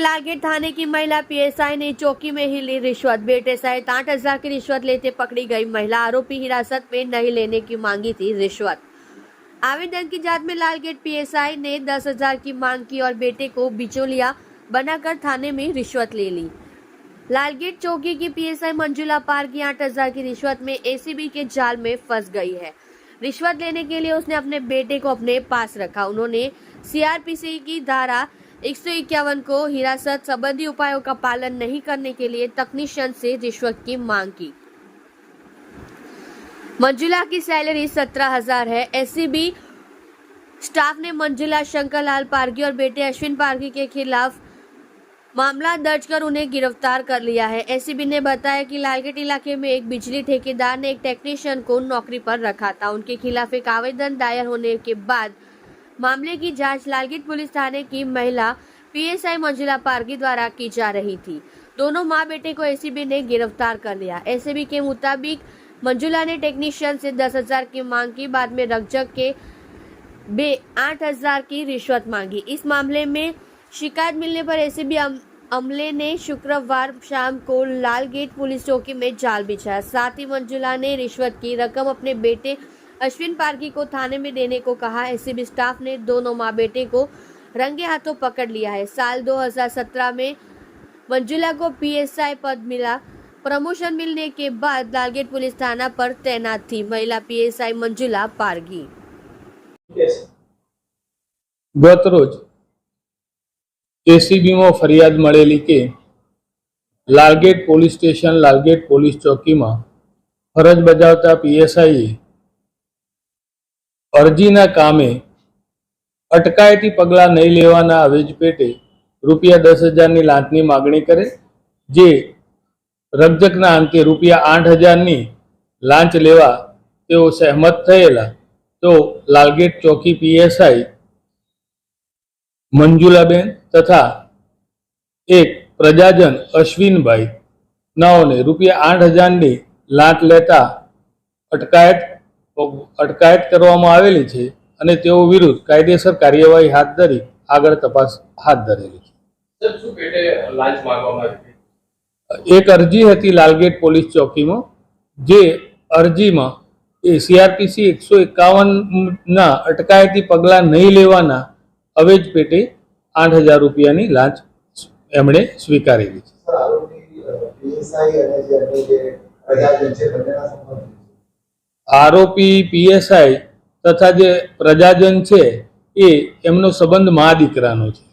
लालगेट थाने की महिला पीएसआई ने चौकी में ही ली रिश्वत। बेटे सहित 8,000 की रिश्वत लेते पकड़ी गई महिला। आरोपी हिरासत में नहीं लेने की मांगी थी रिश्वत। आवेदन की जांच में लालगेट पीएसआई ने 10,000 की मांग की और बेटे को बिचौलिया बनाकर थाने में रिश्वत ले ली। लालगेट चौकी की पीएसआई मंजुला पारगी 8,000 की रिश्वत में एसीबी के जाल में फंस गई है। रिश्वत लेने के लिए उसने अपने बेटे को अपने पास रखा। उन्होंने सीआरपीसी की धारा 151 को हिरासत संबंधी उपायों का पालन नहीं करने के लिए तकनीशियन से रिश्वत की मांग की। मंजुला की सैलरी 17,000 है। एसीबी स्टाफ ने मंजुला शंकरलाल पारगी और बेटे अश्विन पारगी के खिलाफ मामला दर्ज कर उन्हें गिरफ्तार कर लिया है। एसीबी ने बताया कि लालगेट इलाके में एक बिजली ठेकेदार ने एक टेक्नीशियन को नौकरी पर रखा था। उनके खिलाफ एक आवेदन दायर होने के बाद मामले की जांच लालगेट पुलिस थाने की महिला पीएसआई मंजुला पारगी द्वारा की जा रही थी। दोनों मां बेटे को एसीबी ने गिरफ्तार कर लिया। एसीबी के मुताबिक मंजुला ने टेक्नीशियन से 10,000 की मांग की। बाद में रक्षक के 8,000 की रिश्वत मांगी। इस मामले में शिकायत मिलने पर एसीबी अमले ने शुक्रवार शाम को लालगेट पुलिस चौकी में जाल बिछाया। साथ ही मंजुला ने रिश्वत की रकम अपने बेटे अश्विन पारगी को थाने में देने को कहा। एसीबी स्टाफ ने दोनों मां बेटे को रंगे हाथों पकड़ लिया है। साल 2017 में मंजुला को पीएसआई पद मिला। प्रमोशन मिलने के बाद लालगेट पुलिस थाना पर तैनात थी महिला पीएसआई मंजुला पारगी। गत रोज एसीबी में फरियाद मळेली के Lalgate police station Lalgate police चौकी में फरज बजावता पीएसआई अरजीना कामे अटकायती पगला नहीं लेवाना आवेज पेटे રૂપિયા 10,000 ની લાંચની માગણી કરે, જે રક્ષકના અંતે રૂપિયા 8,000 ની લાંચ લેવા તેઓ સહેમત થયેલા, તો લાલગેટ ચોકી પીએસઆઈ મંજુલાબેન તથા એક પ્રજાજન અશ્વિનભાઈ નાઓને રૂપિયા 8,000 ની લાંચ લેતા અટકાયત કરવામાં આવેલી છે અને તેઓ વિરુદ્ધ કાયદેસર કાર્યવાહી હાથ ધરી આગળ તપાસ હાથ ધરેલી છે। एक अरजी હતી લાલગેટ પોલીસ ચોકીમાં, જે અરજીમાં सीआरपीसी 151 ના અટકાયતી પગલા નહીં લેવાના અવેજ પેટે 8,000 રૂપિયાની લાંચ એમણે સ્વીકારેલી છે। આરોપી પીએસઆઈ તથા જે પ્રજાજન છે એ એમનો સંબંધ મા દીકરાનો છે।